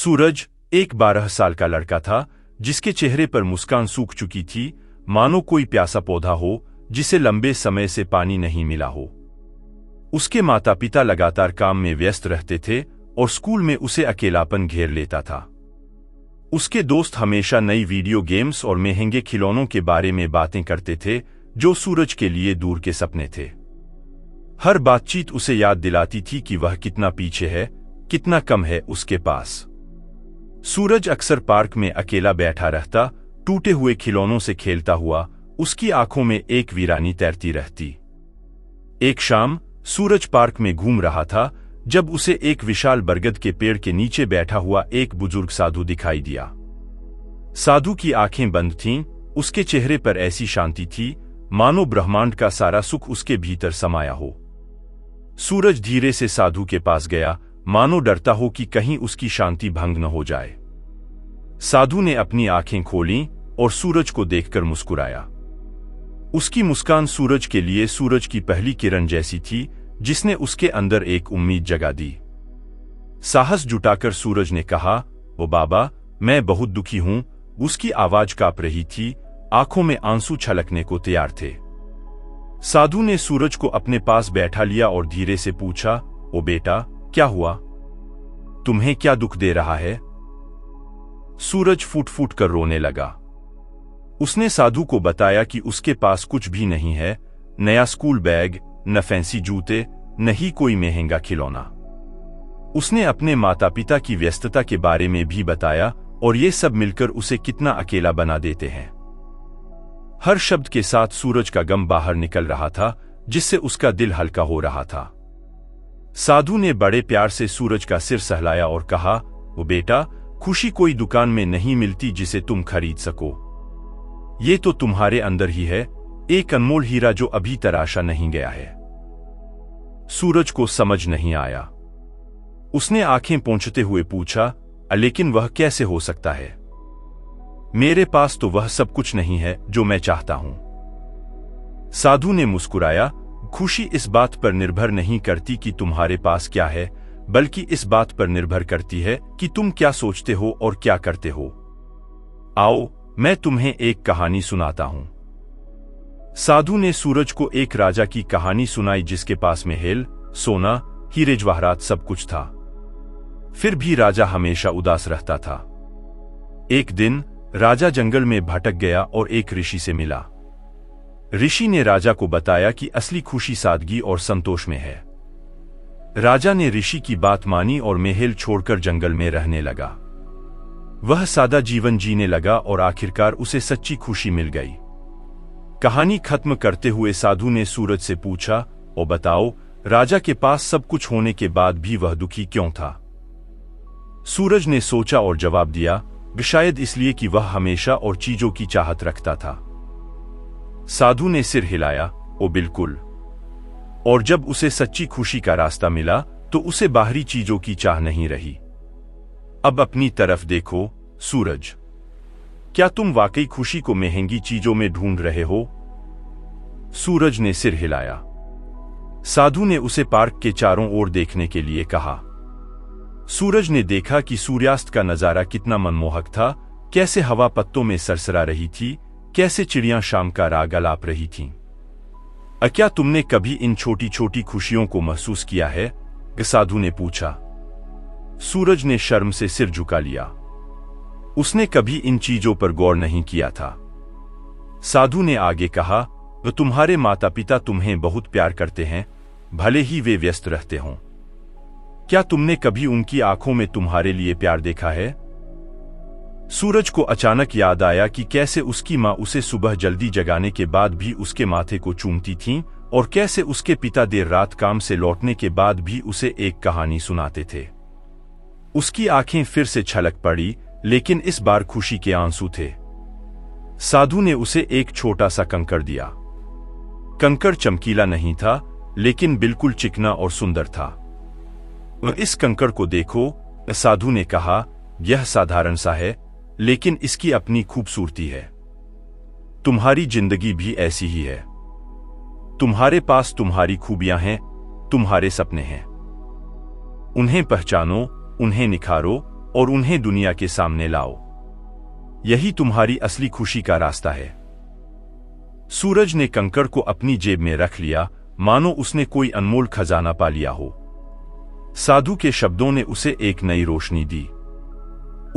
सूरज एक 12 साल का लड़का था जिसके चेहरे पर मुस्कान सूख चुकी थी, मानो कोई प्यासा पौधा हो जिसे लंबे समय से पानी नहीं मिला हो। उसके माता पिता लगातार काम में व्यस्त रहते थे और स्कूल में उसे अकेलापन घेर लेता था। उसके दोस्त हमेशा नई वीडियो गेम्स और महंगे खिलौनों के बारे में बातें करते थे जो सूरज के लिए दूर के सपने थे। हर बातचीत उसे याद दिलाती थी कि वह कितना पीछे है, कितना कम है उसके पास। सूरज अक्सर पार्क में अकेला बैठा रहता, टूटे हुए खिलौनों से खेलता हुआ, उसकी आंखों में एक वीरानी तैरती रहती। एक शाम सूरज पार्क में घूम रहा था जब उसे एक विशाल बरगद के पेड़ के नीचे बैठा हुआ एक बुजुर्ग साधु दिखाई दिया। साधु की आंखें बंद थीं, उसके चेहरे पर ऐसी शांति थी मानो ब्रह्मांड का सारा सुख उसके भीतर समाया हो। सूरज धीरे से साधु के पास गया, मानो डरता हो कि कहीं उसकी शांति भंग न हो जाए। साधु ने अपनी आंखें खोलीं और सूरज को देखकर मुस्कुराया। उसकी मुस्कान सूरज के लिए सूरज की पहली किरण जैसी थी जिसने उसके अंदर एक उम्मीद जगा दी। साहस जुटाकर सूरज ने कहा, ओ बाबा, मैं बहुत दुखी हूं। उसकी आवाज कांप रही थी, आंखों में आंसू छलकने को तैयार थे। साधु ने सूरज को अपने पास बैठा लिया और धीरे से पूछा, ओ बेटा, क्या हुआ? तुम्हें क्या दुख दे रहा है? सूरज फूट फूट कर रोने लगा। उसने साधु को बताया कि उसके पास कुछ भी नहीं है, नया स्कूल बैग, न फैंसी जूते, न ही कोई महंगा खिलौना। उसने अपने माता पिता की व्यस्तता के बारे में भी बताया और ये सब मिलकर उसे कितना अकेला बना देते हैं। हर शब्द के साथ सूरज का गम बाहर निकल रहा था, जिससे उसका दिल हल्का हो रहा था। साधु ने बड़े प्यार से सूरज का सिर सहलाया और कहा, ओ बेटा, खुशी कोई दुकान में नहीं मिलती जिसे तुम खरीद सको। ये तो तुम्हारे अंदर ही है, एक अनमोल हीरा जो अभी तराशा नहीं गया है। सूरज को समझ नहीं आया। उसने आंखें पोंछते हुए पूछा, लेकिन वह कैसे हो सकता है? मेरे पास तो वह सब कुछ नहीं है जो मैं चाहता हूं। साधु ने मुस्कुराया, खुशी इस बात पर निर्भर नहीं करती कि तुम्हारे पास क्या है, बल्कि इस बात पर निर्भर करती है कि तुम क्या सोचते हो और क्या करते हो। आओ, मैं तुम्हें एक कहानी सुनाता हूं। साधु ने सूरज को एक राजा की कहानी सुनाई जिसके पास महल, सोना, हीरे जवाहरात सब कुछ था। फिर भी राजा हमेशा उदास रहता था। एक दिन राजा जंगल में भटक गया और एक ऋषि से मिला। ऋषि ने राजा को बताया कि असली खुशी सादगी और संतोष में है। राजा ने ऋषि की बात मानी और महल छोड़कर जंगल में रहने लगा। वह सादा जीवन जीने लगा और आखिरकार उसे सच्ची खुशी मिल गई। कहानी खत्म करते हुए साधु ने सूरज से पूछा, ओ बताओ, राजा के पास सब कुछ होने के बाद भी वह दुखी क्यों था? सूरज ने सोचा और जवाब दिया, शायद इसलिए कि वह हमेशा और चीजों की चाहत रखता था। साधु ने सिर हिलाया, ओ बिल्कुल। और जब उसे सच्ची खुशी का रास्ता मिला तो उसे बाहरी चीजों की चाह नहीं रही। अब अपनी तरफ देखो, सूरज। क्या तुम वाकई खुशी को महंगी चीजों में ढूंढ रहे हो? सूरज ने सिर हिलाया। साधु ने उसे पार्क के चारों ओर देखने के लिए कहा। सूरज ने देखा कि सूर्यास्त का नजारा कितना मनमोहक था, कैसे हवा पत्तों में सरसरा रही थी, कैसे चिड़ियां शाम का राग अलाप रही थीं। क्या तुमने कभी इन छोटी छोटी खुशियों को महसूस किया है? साधु ने पूछा। सूरज ने शर्म से सिर झुका लिया। उसने कभी इन चीजों पर गौर नहीं किया था। साधु ने आगे कहा, तुम्हारे माता पिता तुम्हें बहुत प्यार करते हैं, भले ही वे व्यस्त रहते हों। क्या तुमने कभी उनकी आंखों में तुम्हारे लिए प्यार देखा है? सूरज को अचानक याद आया कि कैसे उसकी मां उसे सुबह जल्दी जगाने के बाद भी उसके माथे को चूमती थीं और कैसे उसके पिता देर रात काम से लौटने के बाद भी उसे एक कहानी सुनाते थे। उसकी आंखें फिर से छलक पड़ी, लेकिन इस बार खुशी के आंसू थे। साधु ने उसे एक छोटा सा कंकड़ दिया। कंकड़ चमकीला नहीं था, लेकिन बिल्कुल चिकना और सुंदर था। इस कंकड़ को देखो, साधु ने कहा, यह साधारण सा है, लेकिन इसकी अपनी खूबसूरती है। तुम्हारी जिंदगी भी ऐसी ही है। तुम्हारे पास तुम्हारी खूबियां हैं, तुम्हारे सपने हैं। उन्हें पहचानो, उन्हें निखारो और उन्हें दुनिया के सामने लाओ। यही तुम्हारी असली खुशी का रास्ता है। सूरज ने कंकड़ को अपनी जेब में रख लिया, मानो उसने कोई अनमोल खजाना पा लिया हो। साधु के शब्दों ने उसे एक नई रोशनी दी।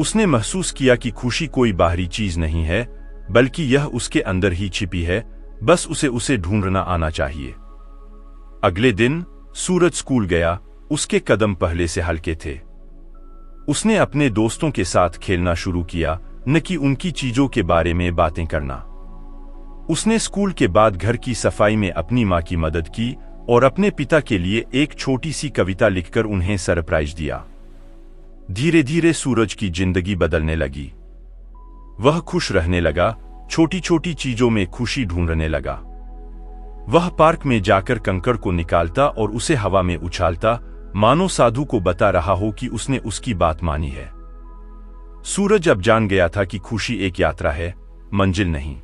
उसने महसूस किया कि खुशी कोई बाहरी चीज नहीं है, बल्कि यह उसके अंदर ही छिपी है, बस उसे ढूंढना आना चाहिए। अगले दिन सूरज स्कूल गया। उसके कदम पहले से हल्के थे। उसने अपने दोस्तों के साथ खेलना शुरू किया, न कि उनकी चीजों के बारे में बातें करना। उसने स्कूल के बाद घर की सफाई में अपनी मां की मदद की और अपने पिता के लिए एक छोटी सी कविता लिखकर उन्हें सरप्राइज दिया। धीरे धीरे सूरज की जिंदगी बदलने लगी। वह खुश रहने लगा, छोटी छोटी चीजों में खुशी ढूंढने लगा। वह पार्क में जाकर कंकड़ को निकालता और उसे हवा में उछालता, मानो साधु को बता रहा हो कि उसने उसकी बात मानी है। सूरज अब जान गया था कि खुशी एक यात्रा है, मंजिल नहीं।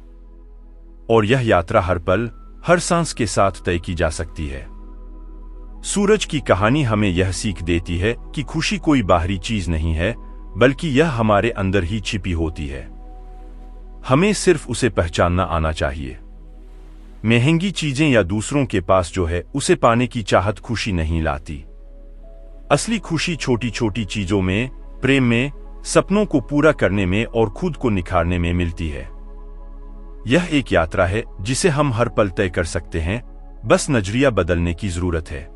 और यह यात्रा हर पल, हर सांस के साथ तय की जा सकती है। सूरज की कहानी हमें यह सीख देती है कि खुशी कोई बाहरी चीज नहीं है, बल्कि यह हमारे अंदर ही छिपी होती है। हमें सिर्फ उसे पहचानना आना चाहिए। महंगी चीजें या दूसरों के पास जो है उसे पाने की चाहत खुशी नहीं लाती। असली खुशी छोटी छोटी चीजों में, प्रेम में, सपनों को पूरा करने में और खुद को निखारने में मिलती है। यह एक यात्रा है जिसे हम हर पल तय कर सकते हैं, बस नजरिया बदलने की जरूरत है।